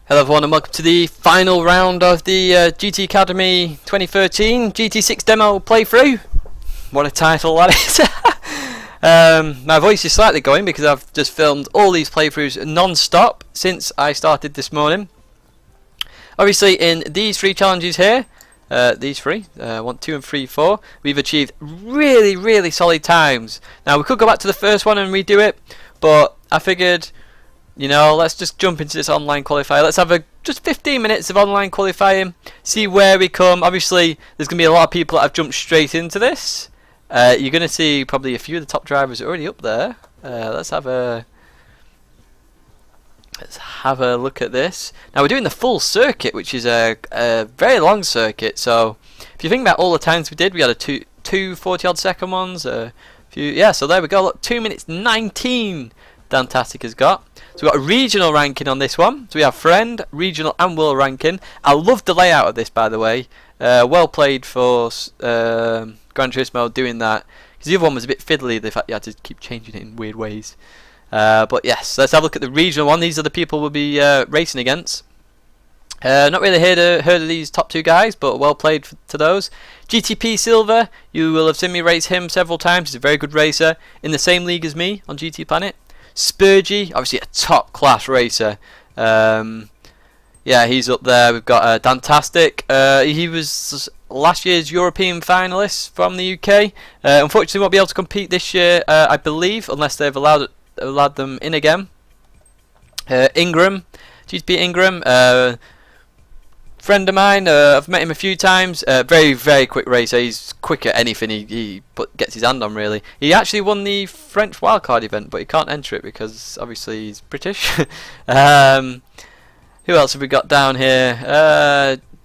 Hello everyone and welcome to the final round of the GT Academy 2013 GT6 Demo playthrough. What a title that is. My voice is slightly going because I've just filmed all these playthroughs non-stop since I started this morning. Obviously in these three challenges here, these three, 1, 2 and 3, 4, we've achieved really solid times. Now we could go back to the first one and redo it, but I figured, you know, let's just jump into this online qualifier. Let's have just 15 minutes of online qualifying, see where we come. Obviously, there's going to be a lot of people that have jumped straight into this. You're going to see probably a few of the top drivers already up there. Let's have a look at this. Now we're doing the full circuit, which is a very long circuit. So if you think about all the times we did, we had two 40-odd second ones. Yeah. So there we go. Look, 2 minutes 19. Dantastic has got. So we've got a regional ranking on this one. So we have friend, regional and world ranking. I love the layout of this, by the way. Well played for Gran Turismo doing that. Because the other one was a bit fiddly, the fact you had to keep changing it in weird ways. But yes, let's have a look at the regional one. These are the people we'll be racing against. Not really heard of these top two guys, but well played to those. GTP Silver, you will have seen me race him several times. He's a very good racer. In the same league as me on GT Planet. Spurgy, obviously a top class racer. Yeah, he's up there. We've got Dantastic. He was last year's European finalist from the UK. Unfortunately won't be able to compete this year, I believe, unless they've allowed them in again. Ingram, GTP Ingram, friend of mine. I've met him a few times. Very quick racer. He's quick at anything he gets his hand on, really. He actually won the French wildcard event, but he can't enter it because obviously he's British. Who else have we got down here?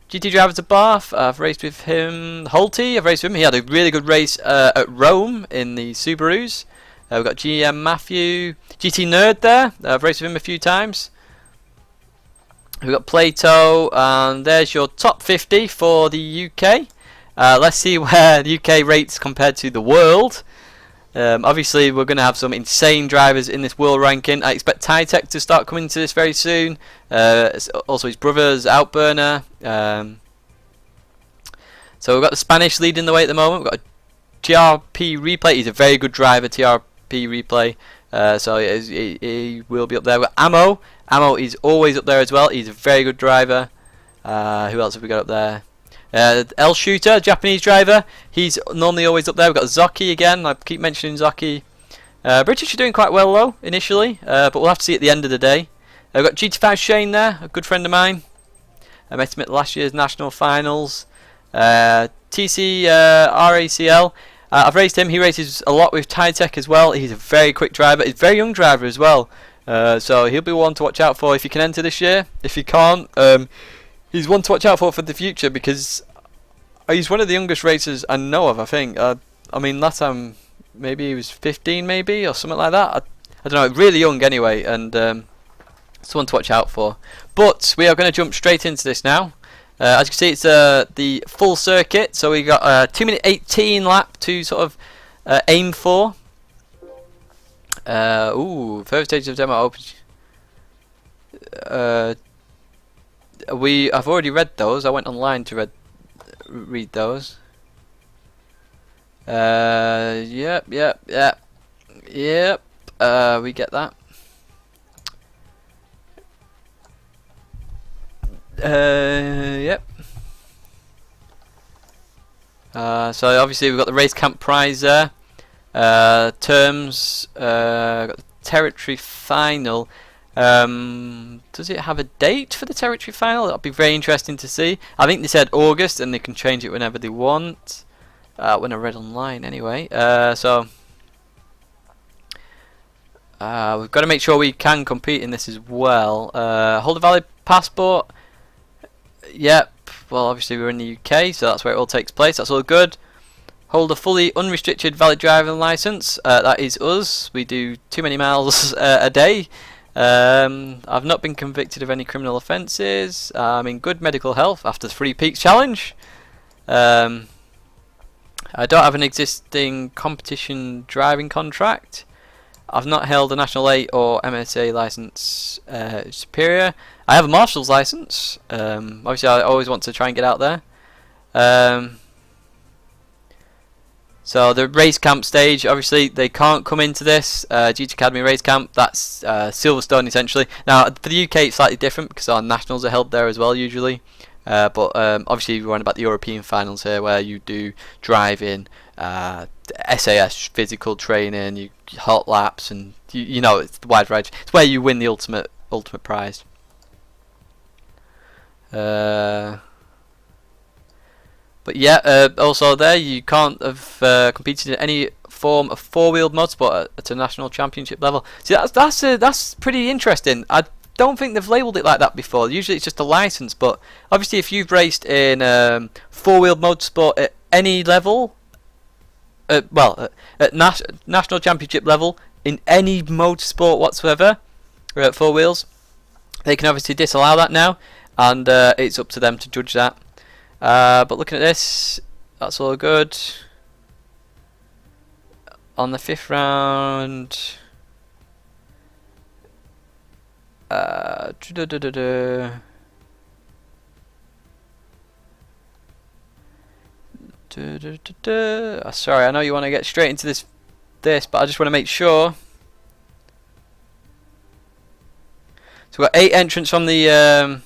GT Drivers of Bath. I've raced with him. Holty, I've raced with him. He had a really good race at Rome in the Subarus. We've got GM Matthew. GT Nerd there. I've raced with him a few times. We've got Plato, and there's your top 50 for the UK. Let's see where the UK rates compared to the world. Obviously, we're going to have some insane drivers in this world ranking. I expect Tidgney to start coming to this very soon. Also, his brother's Outburner. So we've got the Spanish leading the way at the moment. We've got a TRP Replay. He's a very good driver, TRP Replay. So he will be up there. We've got Ammo. Ammo is always up there as well. He's a very good driver. Who else have we got up there? L Shooter, Japanese driver. He's normally always up there. We've got Zoki again. I keep mentioning Zoki. British are doing quite well though initially, but we'll have to see at the end of the day. We've got GT5 Shane there, a good friend of mine. I met him at last year's national finals. TC RACL. I've raced him. He races a lot with Tidgney as well. He's a very quick driver. He's a very young driver as well. So he'll be one to watch out for if you can enter this year. If you can't, he's one to watch out for the future because he's one of the youngest racers I know of, I think. I mean, last time maybe he was 15 maybe or something like that. I don't know, really young anyway, and it's one to watch out for. But we are going to jump straight into this now. As you can see, it's the full circuit, so we got a 2 minute 18 lap to sort of aim for. First stage of demo open. I've already read those. I went online to read those. Yep. We get that. Yep. So obviously we've got the race camp prize there. Terms. Got the territory final. Does it have a date for the territory final? That'll be very interesting to see. I think they said August, and they can change it whenever they want. When I read online, anyway. So we've got to make sure we can compete in this as well. Hold a valid passport. Yep. Well, obviously we're in the UK, so that's where it all takes place. That's all good. Hold a fully unrestricted valid driving license. That is us. We do too many miles a day. I've not been convicted of any criminal offences. I'm in good medical health after the 3 Peaks challenge. I don't have an existing competition driving contract. I've not held a National 8 or MSA license superior. I have a Marshal's license. Obviously, I always want to try and get out there. So the race camp stage, obviously they can't come into this GT Academy race camp. That's Silverstone essentially. Now for the UK it's slightly different because our nationals are held there as well usually. But obviously we're on about the European finals here, where you do driving, SAS physical training, you hot laps, and you know, it's the wide variety. It's where you win the ultimate prize. But yeah, also there you can't have competed in any form of four-wheeled motorsport at a national championship level. See, that's pretty interesting. I don't think they've labelled it like that before. Usually it's just a license, but obviously if you've raced in four-wheeled motorsport at any level, at national championship level in any motorsport whatsoever, or at four wheels, they can obviously disallow that now, and it's up to them to judge that. But looking at this, that's all good. On the 5th round, sorry, I know you want to get straight into this, but I just want to make sure. So we've got 8 entrants from the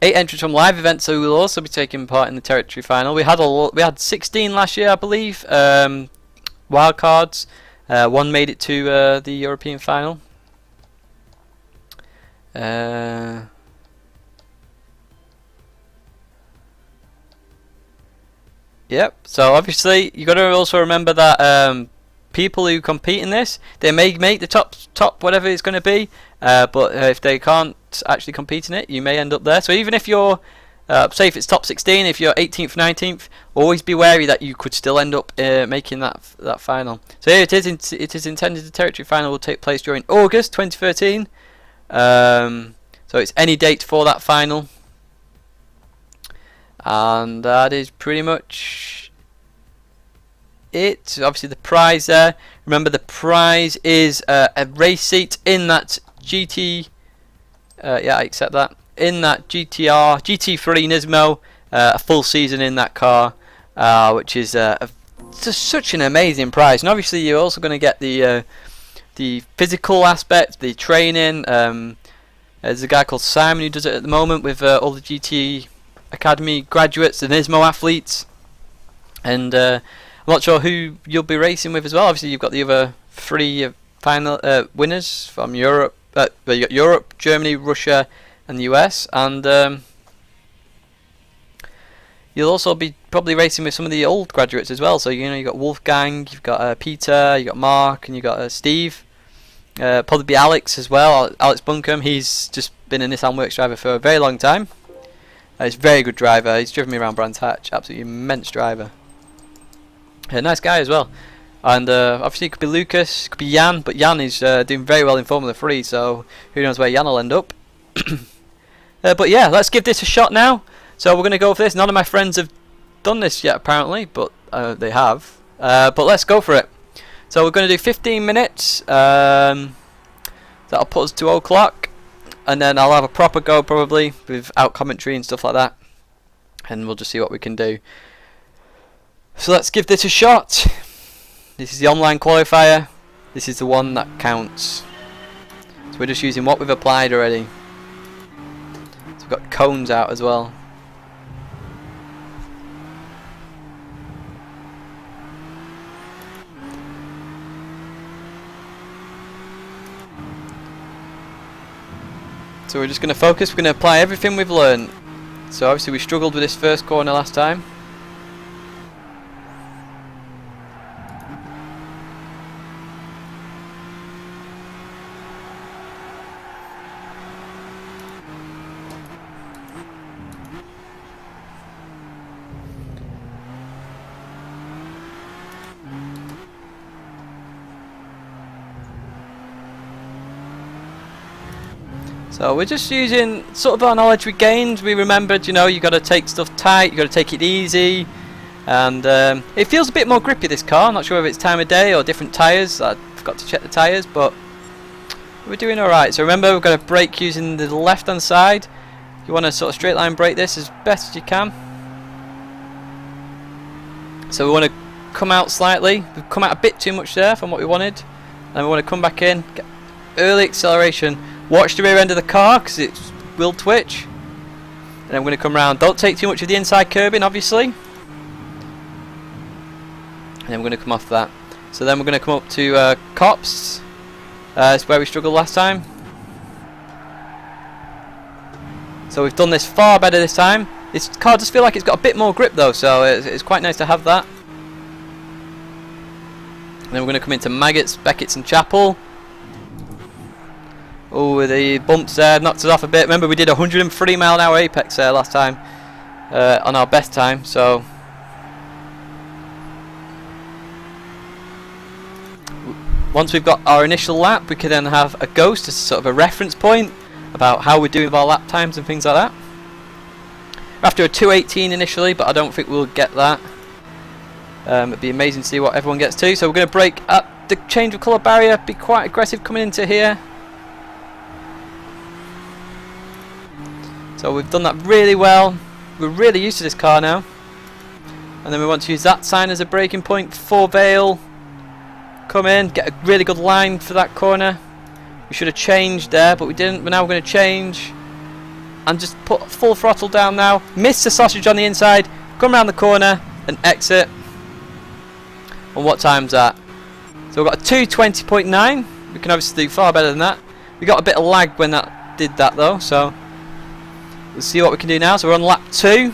8 entrants from live events, so we will also be taking part in the territory final. We had 16 last year, I believe, wild cards. 1 made it to the European final. Yep. So obviously you got to also remember that people who compete in this, they may make the top whatever it's going to be, but if they can't actually compete in it, you may end up there. So even if you're say if it's top 16, if you're 18th, 19th, always be wary that you could still end up making that final. So here it is. It is intended the territory final will take place during August 2013. So it's any date for that final, and that is pretty much it. Obviously the prize there, remember the prize is a race seat in that GT, yeah, I accept that, in that GT3 Nismo, a full season in that car, which is just such an amazing prize. And obviously you're also going to get the physical aspect, the training. There's a guy called Simon who does it at the moment with all the GT Academy graduates, the Nismo athletes, and I'm not sure who you'll be racing with as well. Obviously you've got the other 3 final winners from Europe. Well, you got Europe, Germany, Russia, and the US, and you'll also be probably racing with some of the old graduates as well. So you know, you got Wolfgang, you've got Peter, you got Mark, and you got Steve. Probably be Alex as well, Alex Buncombe. He's just been a Nissan Works driver for a very long time. He's a very good driver. He's driven me around Brands Hatch. Absolutely immense driver. Nice guy as well. And obviously it could be Lucas, it could be Jan, but Jan is doing very well in Formula 3, so who knows where Jan will end up. But yeah, let's give this a shot now. So we're going to go for this. None of my friends have done this yet apparently, but they have. But let's go for it. So we're going to do 15 minutes. That'll put us to 0:00, and then I'll have a proper go probably without commentary and stuff like that, and we'll just see what we can do. So let's give this a shot. This is the online qualifier. This is the one that counts. So we're just using what we've applied already. So we've got cones out as well. So we're just going to focus, we're going to apply everything we've learned. So obviously we struggled with this first corner last time. So we're just using sort of our knowledge we gained. We remembered, you know, you got to take stuff tight, you got to take it easy. And it feels a bit more grippy, this car. I'm not sure if it's time of day or different tyres. I forgot to check the tyres, but we're doing alright. So remember, we're going to brake using the left hand side. You want to sort of straight line brake this as best as you can. So we want to come out slightly. We've come out a bit too much there from what we wanted. And we want to come back in, get early acceleration. Watch the rear end of the car because it will twitch. And I'm going to come round. Don't take too much of the inside curbing, obviously. And then we're going to come off that. So then we're going to come up to Cops. It's where we struggled last time. So we've done this far better this time. This car does feel like it's got a bit more grip though, so it's quite nice to have that. And then we're going to come into Maggots, Becketts and Chapel. Oh, the bumps there knocked us off a bit. Remember, we did 103 mile an hour apex there last time on our best time. So once we've got our initial lap, we can then have a ghost as sort of a reference point about how we're doing with our lap times and things like that. After a 2:18 initially, but I don't think we'll get that. It'd be amazing to see what everyone gets to. So we're going to brake at the change of colour barrier, be quite aggressive coming into here. So we've done that really well. We're really used to this car now. And then we want to use that sign as a braking point for Vale. Come in, get a really good line for that corner. We should have changed there, but we didn't. But now we're going to change and just put full throttle down now. Miss the sausage on the inside. Come around the corner and exit. And what time's that? So we've got a 2:20.9. We can obviously do far better than that. We got a bit of lag when that did that though. So we'll see what we can do now. So we're on lap 2.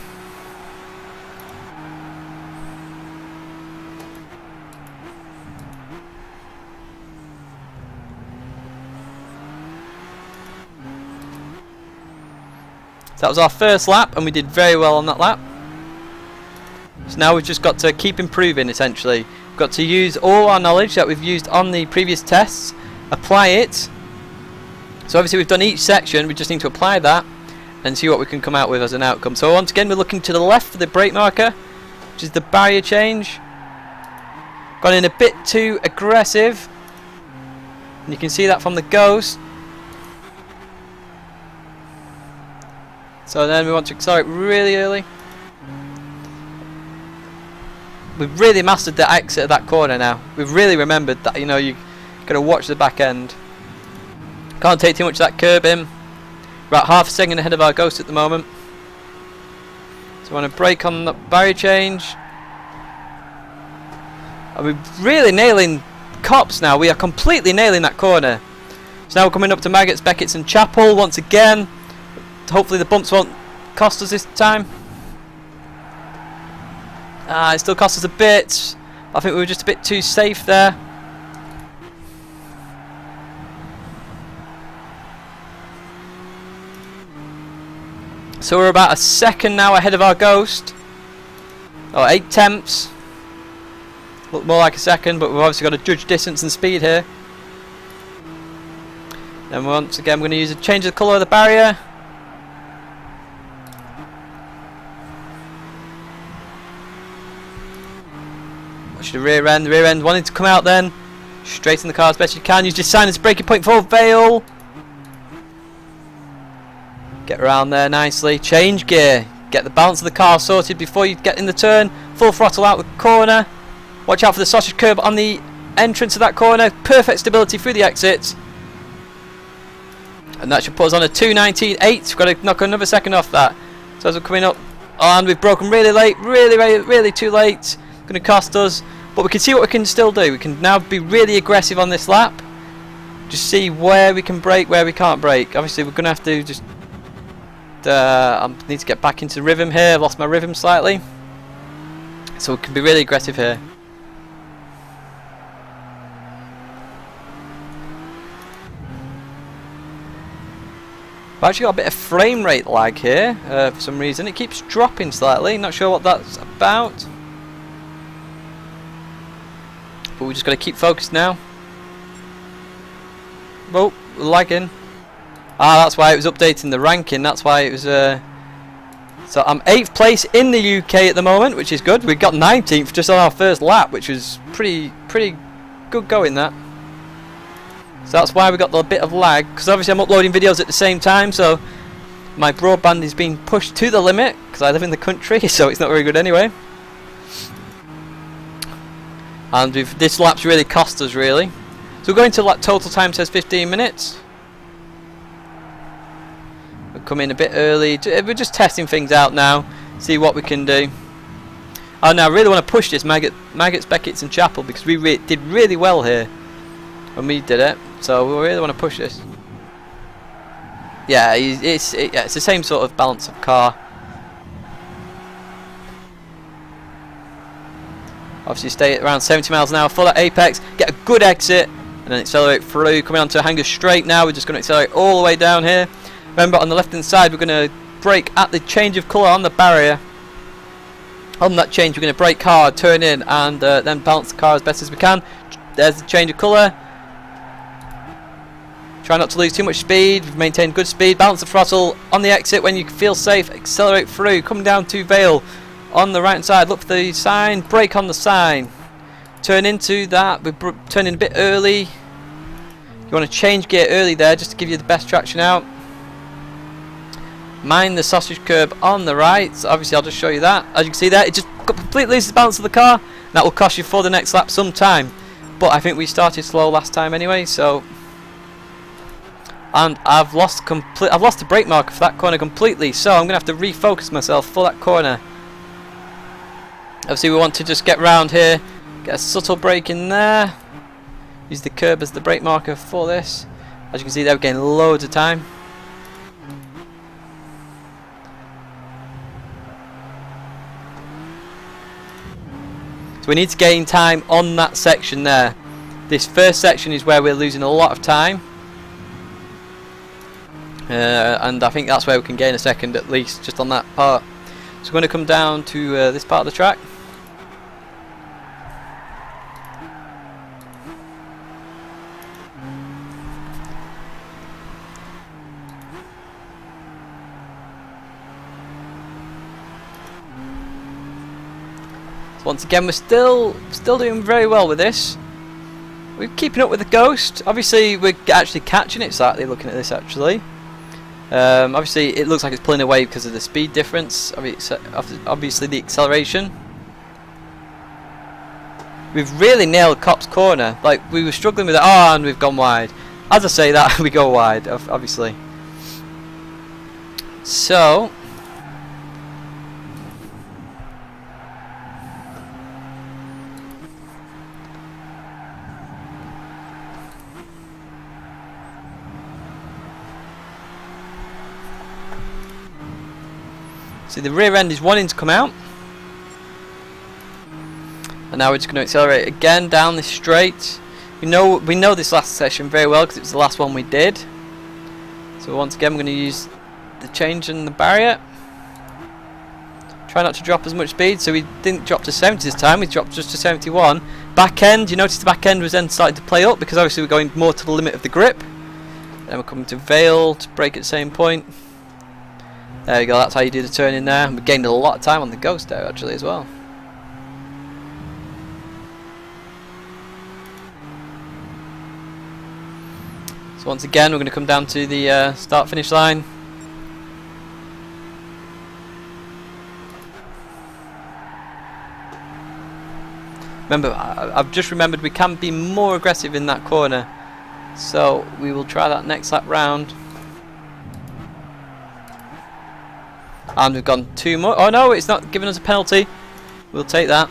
That was our first lap and we did very well on that lap. So now we've just got to keep improving essentially. We've got to use all our knowledge that we've used on the previous tests, apply it. So obviously we've done each section, we just need to apply that and see what we can come out with as an outcome. So once again we're looking to the left for the brake marker, which is the barrier change. Gone in a bit too aggressive. And you can see that from the ghost. So then we want to accelerate really early. We've really mastered the exit of that corner now. We've really remembered that, you know, you got to watch the back end. Can't take too much of that curb in. We're about half a second ahead of our ghost at the moment. So we want to brake on the barrier change. And we're really nailing Cops now. We are completely nailing that corner. So now we're coming up to Maggots, Becketts and Chapel once again. Hopefully the bumps won't cost us this time. It still cost us a bit. I think we were just a bit too safe there. So we're about a second now ahead of our ghost. Oh, 8 tenths. Look more like a second, but we've obviously got to judge distance and speed here. And once again we're going to use a change of the colour of the barrier. Watch the rear end wanting to come out then. Straighten the car as best you can. Use your sign as a braking point for Vale. Get around there nicely. Change gear. Get the balance of the car sorted before you get in the turn. Full throttle out the corner. Watch out for the sausage curb on the entrance of that corner. Perfect stability through the exit. And that should put us on a 2:19.8. We've got to knock another second off that. So as we're coming up, and we've broken really late. Really too late. Going to cost us, but we can see what we can still do. We can now be really aggressive on this lap, just see where we can brake, where we can't brake. Obviously we're going to have to just I need to get back into rhythm here. I've lost my rhythm slightly, so we can be really aggressive here. I've actually got a bit of frame rate lag here for some reason. It keeps dropping slightly, not sure what that's about. But we just got to keep focused now. Oh, we're lagging. Ah, that's why it was updating the ranking. That's why it was So I'm 8th place in the UK at the moment, which is good. We got 19th just on our first lap, which was pretty good going, that. So that's why we got the bit of lag, because obviously I'm uploading videos at the same time, so my broadband is being pushed to the limit, because I live in the country, so it's not very good anyway. And this lap's really cost us, really. So we're going to total time says 15 minutes. We're coming a bit early. We're just testing things out now, see what we can do. Oh, now I really want to push this Maggots, Becketts and Chapel, because we did really well here when we did it. So we really want to push this. Yeah, it's the same sort of balance of car. Obviously stay at around 70 miles an hour, full at apex, get a good exit, and then accelerate through. Coming onto a hanger straight now, we're just going to accelerate all the way down here. Remember, on the left hand side, we're going to brake at the change of colour on the barrier. On that change, we're going to brake hard, turn in, and then balance the car as best as we can. There's the change of colour. Try not to lose too much speed, maintain good speed, balance the throttle on the exit when you feel safe, accelerate through, coming down to Vale on the right hand side, look for the sign, brake on the sign, turn into that, we're turning a bit early, you want to change gear early there just to give you the best traction out. Mind the sausage curb on the right, so obviously I'll just show you that. As you can see there, it just completely loses the balance of the car, that will cost you for the next lap some time, but I think we started slow last time anyway, so. And I've lost the brake marker for that corner completely, so I'm gonna have to refocus myself for that corner. Obviously we want to just get round here, get a subtle brake in there, use the curb as the brake marker for this. As you can see there, we're getting loads of time. So we need to gain time on that section there. This first section is where we're losing a lot of time. And I think that's where we can gain a second at least, just on that part. So we're going to come down to this part of the track. So once again, we're still doing very well with this. We're keeping up with the Ghost. Obviously, we're actually catching it slightly looking at this actually. Obviously it looks like it's pulling away because of the speed difference, obviously the acceleration. We've really nailed Cop's corner, like we were struggling with it, oh, and we've gone wide. As I say that, we go wide, obviously. So see, the rear end is wanting to come out, and now we're just going to accelerate again down this straight. We know this last session very well because it was the last one we did. So once again, we're going to use the change in the barrier. Try not to drop as much speed. So we didn't drop to 70 this time. We dropped just to 71. Back end, you notice the back end was then starting to play up because obviously we're going more to the limit of the grip. Then we're coming to Vale to brake at the same point. There you go, that's how you do the turn in there. We gained a lot of time on the Ghost there actually as well. So once again we're going to come down to the start finish line. Remember, I've just remembered we can be more aggressive in that corner. So we will try that next lap round. And we've gone too much. Oh no, it's not giving us a penalty. We'll take that.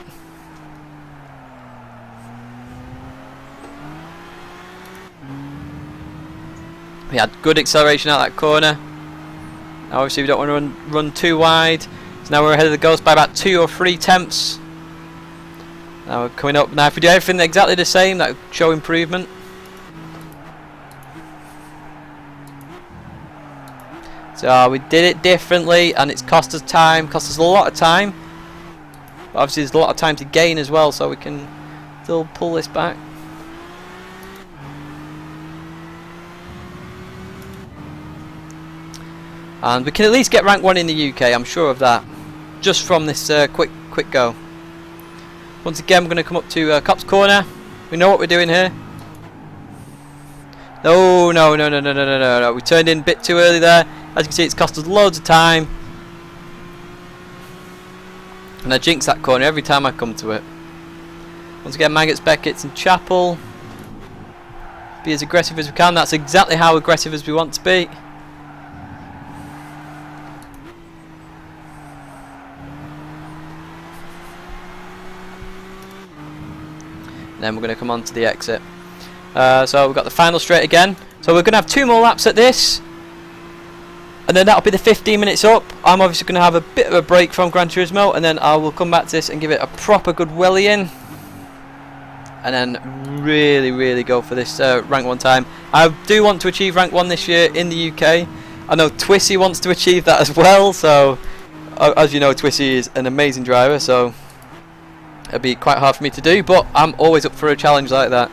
We had good acceleration out that corner. Now obviously we don't want to run too wide. So now we're ahead of the Ghost by about 2 or 3 tenths. Now we're coming up. Now if we do everything exactly the same, that would show improvement. So we did it differently and it's cost us time, cost us a lot of time. But obviously there's a lot of time to gain as well, so we can still pull this back. and we can at least get rank 1 in the UK, I'm sure of that, just from this quick go. Once again, we're going to come up to Cop's Corner. We know what we're doing here. No, no, no, no, no, no, no, no, no. We turned in a bit too early there. As you can see, it's cost us loads of time. And I jinx that corner every time I come to it. Once again, Maggots, Becketts and Chapel. Be as aggressive as we can. That's exactly how aggressive as we want to be. And then we're going to come on to the exit. So we've got the final straight again. So we're going to have 2 more laps at this. And then that'll be the 15 minutes up. I'm obviously going to have a bit of a break from Gran Turismo. And then I will come back to this and give it a proper good welly in. And then really go for this rank 1 time. I do want to achieve rank 1 this year in the UK. I know Twissy wants to achieve that as well. So as you know, Twissy is an amazing driver. So it'll be quite hard for me to do. But I'm always up for a challenge like that.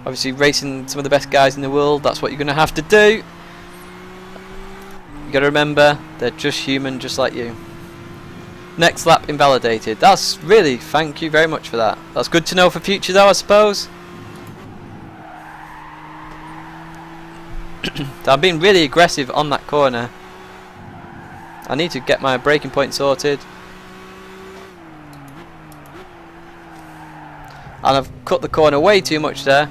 Obviously racing some of the best guys in the world, that's what you're going to have to do. You got to remember, they're just human, just like you. Next lap invalidated. That's really, thank you very much for that. That's good to know for future though, I suppose. So I'm being really aggressive on that corner. I need to get my braking point sorted. And I've cut the corner way too much there.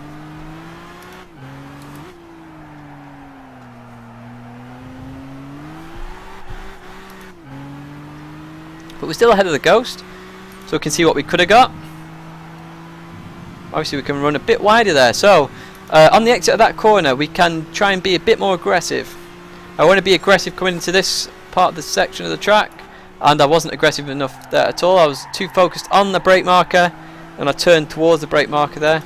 But we're still ahead of the Ghost, so we can see what we could have got. Obviously we can run a bit wider there, so on the exit of that corner we can try and be a bit more aggressive. I want to be aggressive coming into this part of the section of the track, and I wasn't aggressive enough there at all. I was too focused on the brake marker, and I turned towards the brake marker there.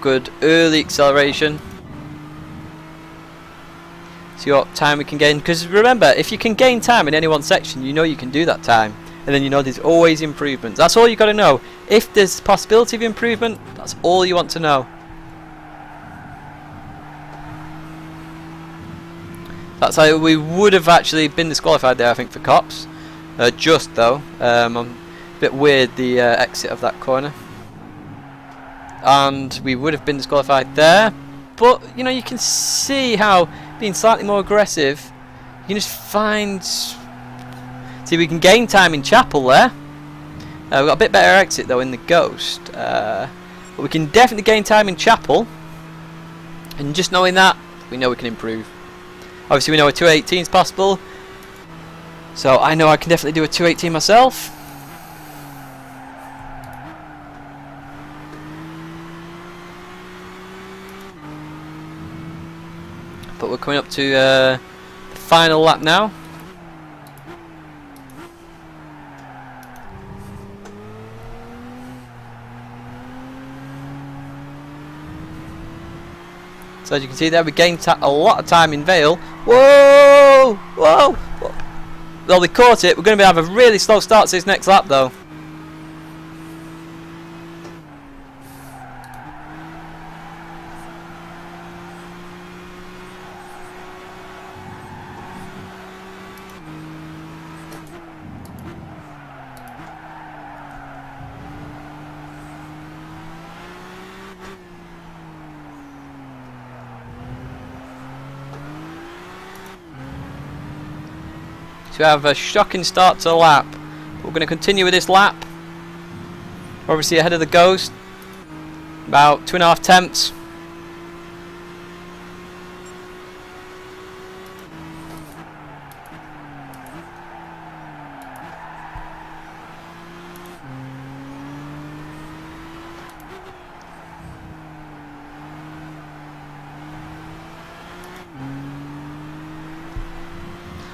Good early acceleration. See what time we can gain, because remember, if you can gain time in any one section, you know you can do that time, and then you know there's always improvements. That's all you got to know. If there's possibility of improvement, that's all you want to know. That's how we would have actually been disqualified there, I think, for cops. Just though, I'm a bit weird the exit of that corner. And we would have been disqualified there, but you know, you can see how being slightly more aggressive, you can just find, see, we can gain time in Chapel there. We've got a bit better exit though in the Ghost, but we can definitely gain time in Chapel, and just knowing that, we know we can improve. Obviously we know a 218 is possible, so I know I can definitely do a 218 myself. But we're coming up to the final lap now. So as you can see there, we gained a lot of time in Vale. Whoa! Whoa! Well, we caught it. We're going to have a really slow start to this next lap though. So we have a shocking start to the lap. We're going to continue with this lap. Obviously ahead of the Ghost. About 2.5 tenths.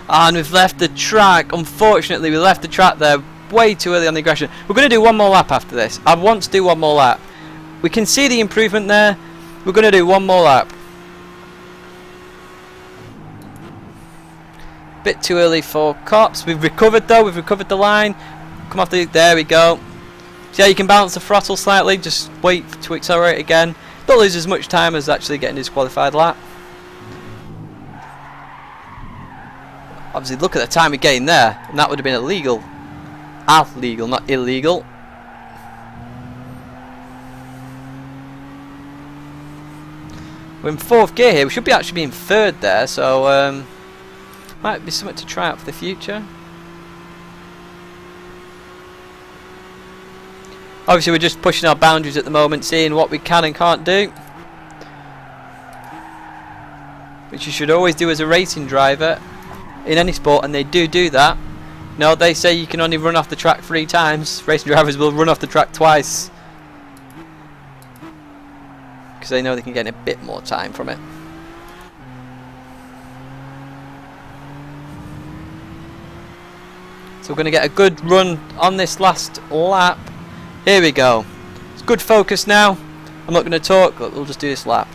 And we've left the track. Unfortunately, we left the track there way too early on the aggression. We're going to do one more lap after this. I want to do one more lap. We can see the improvement there. We're going to do one more lap. Bit too early for cops. We've recovered though. We've recovered the line. Come off the. There we go. So yeah, you can balance the throttle slightly, just wait to accelerate again. Don't lose as much time as actually getting disqualified lap. Obviously look at the time we gained there, and that would have been illegal. Legal, not illegal. We're in 4th gear here, we should be actually in 3rd there, so might be something to try out for the future. Obviously we're just pushing our boundaries at the moment, seeing what we can and can't do. Which you should always do as a racing driver in any sport, and they do that. No, they say you can only run off the track 3 times. Racing drivers will run off the track twice. Because they know they can get a bit more time from it. So we're going to get a good run on this last lap. Here we go. It's good focus now. I'm not going to talk, we'll just do this lap.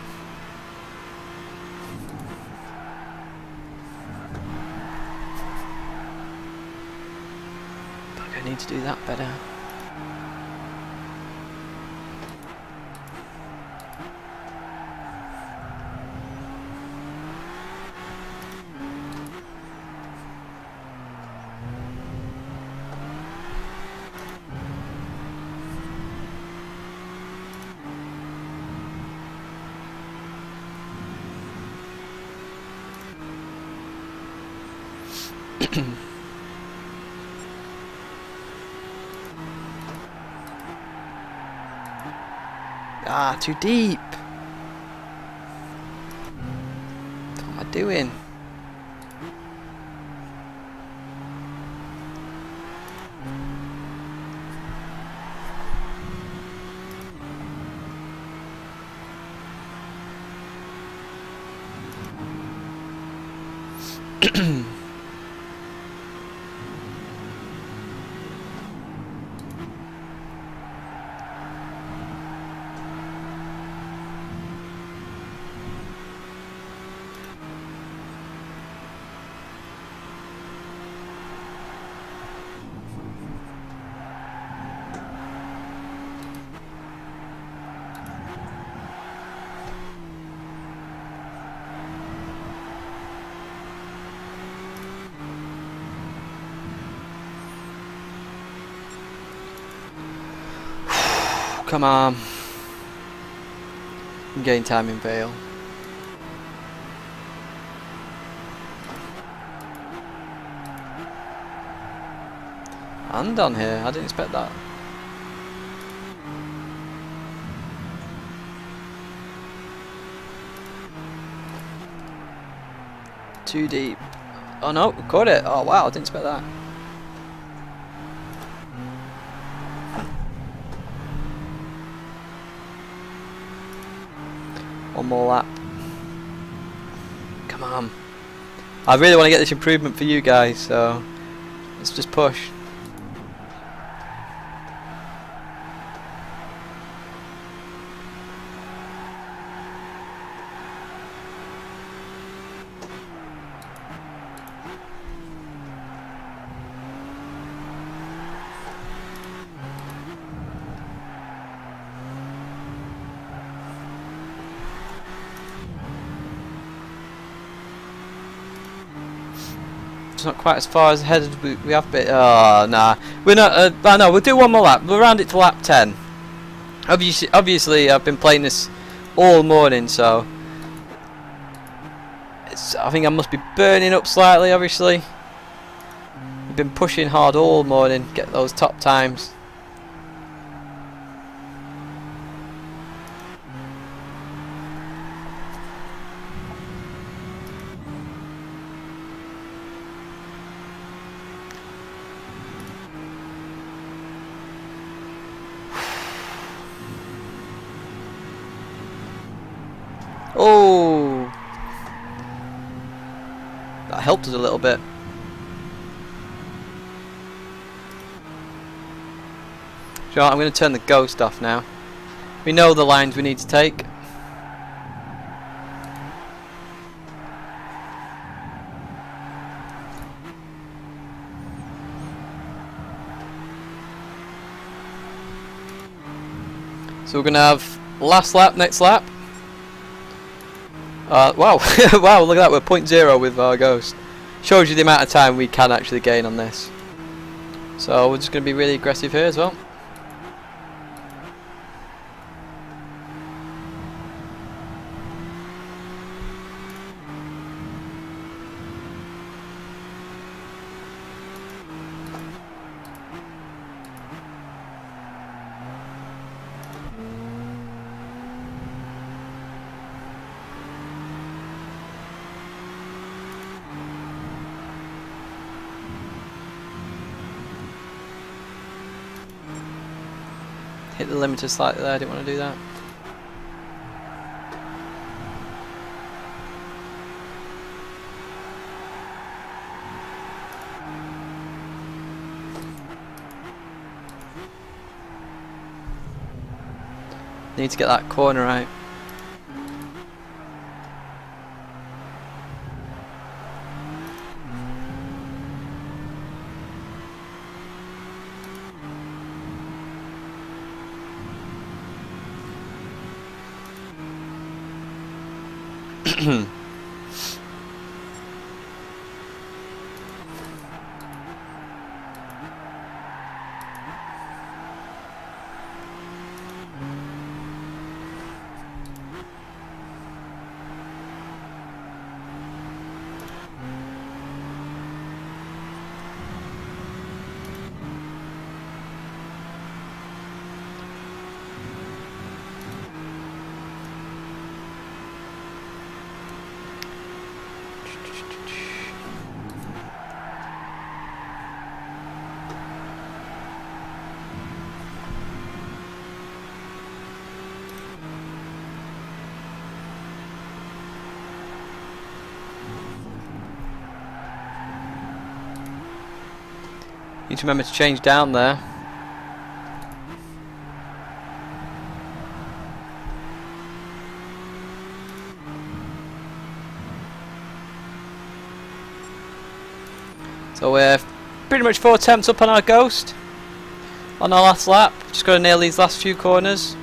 I need to do that better. Ah, too deep. What am I doing? Come on. I'm getting time in Vale. And on here, I didn't expect that. Too deep. Oh no, we caught it. Oh wow, I didn't expect that. One more lap. Come on. I really want to get this improvement for you guys, so let's just push. It's not quite as far as ahead as we have been. Oh, nah. We're not. No, we'll do one more lap. We'll round it to lap 10. Obviously, I've been playing this all morning, so I think I must be burning up slightly. Obviously, we've been pushing hard all morning, get those top times. Oh, that helped us a little bit. So I'm going to turn the ghost off now. We know the lines we need to take. So we're going to have last lap, next lap. Wow, wow, look at that, we're 0.0 with our Ghost. Shows you the amount of time we can actually gain on this. So we're just going to be really aggressive here as well. Hit the limiter slightly there, I didn't want to do that. Need to get that corner right. Need to remember to change down there. So we're pretty much 4 attempts up on our Ghost on our last lap. Just got to nail these last few corners.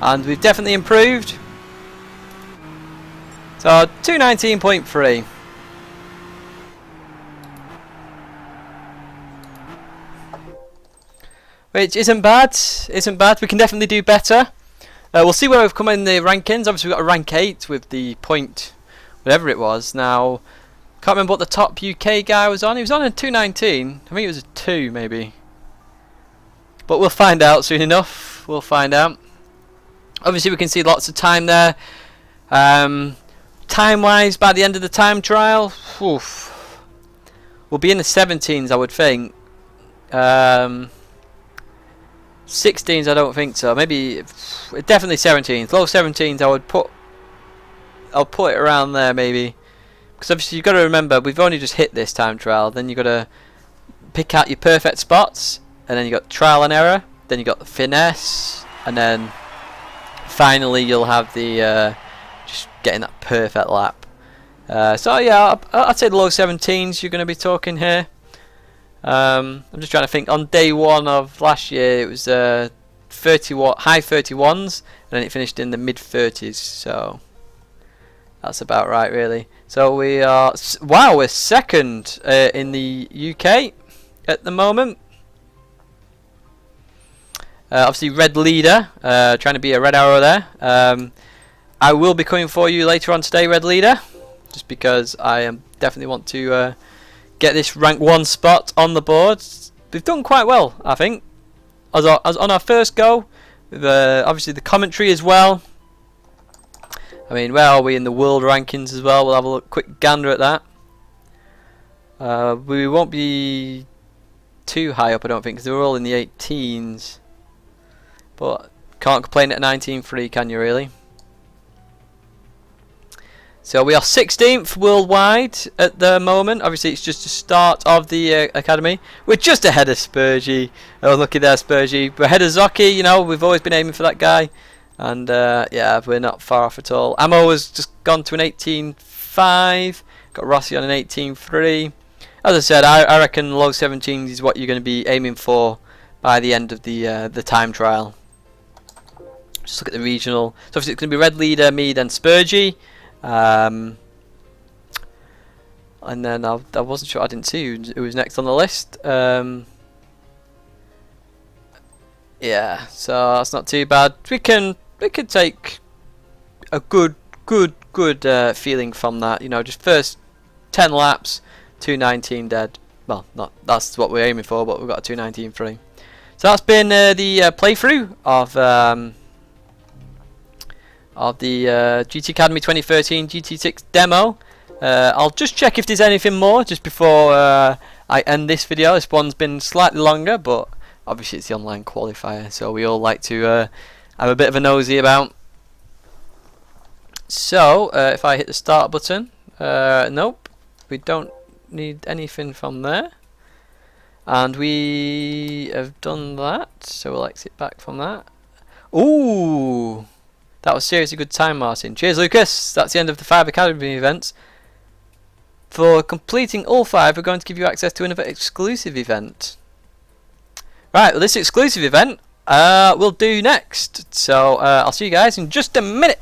And we've definitely improved. So 219.3. Which isn't bad. Isn't bad. We can definitely do better. We'll see where we've come in the rankings. Obviously we've got a rank 8 with the point, whatever it was. Now, can't remember what the top UK guy was on. He was on a 219. I think it was a 2 maybe. But we'll find out soon enough. We'll find out. Obviously we can see lots of time there. Time wise, by the end of the time trial, oof, we'll be in the 17s I would think. 16s I don't think so. Maybe definitely 17s. Low 17s I would put. I'll put it around there maybe. Because obviously you've got to remember we've only just hit this time trial. Then you've got to pick out your perfect spots. And then you've got trial and error. Then you've got the finesse. And then finally you'll have the just getting that perfect lap. So yeah, I'd say the low 17s you're going to be talking here. I'm just trying to think. On day 1 of last year it was high 31s, and then it finished in the mid 30s, so that's about right really. So we are, wow, we're second in the UK at the moment. Obviously red leader, trying to be a red arrow there. I will be coming for you later on today, red leader, just because I definitely want to get this rank 1 spot on the board. We've done quite well, I think, as on our first go, with obviously the commentary as well. I mean, where are we in the world rankings as well? We'll have a quick gander at that. We won't be too high up, I don't think, because they're all in the 18s. But can't complain at 19.3, can you really? So we are 16th worldwide at the moment. Obviously, it's just the start of the academy. We're just ahead of Spurgy. Oh, looky there, Spurgy. We're ahead of Zocky. You know, we've always been aiming for that guy. And yeah, we're not far off at all. Ammo has just gone to an 18.5. Got Rossi on an 18.3. As I said, I reckon low 17s is what you're going to be aiming for by the end of the time trial. Just look at the regional. So obviously it's going to be Red Leader, me, then Spurgy. And then I wasn't sure, I didn't see who was next on the list. Yeah, so that's not too bad. We can take a good feeling from that. You know, just first 10 laps, 2:19 dead. Well, not that's what we're aiming for, but we've got a 2:19.3. So that's been the playthrough of the GT Academy 2013 GT6 Demo. I'll just check if there's anything more just before I end this video. This one's been slightly longer, but obviously it's the online qualifier, so we all like to have a bit of a nosy about. So if I hit the start button, nope, we don't need anything from there, and we have done that, so we'll exit back from that. Ooh, that was seriously good time, Martin. Cheers, Lucas. That's the end of the 5 Academy events. For completing all 5, we're going to give you access to another exclusive event. Right, well, this exclusive event we'll do next. So I'll see you guys in just a minute.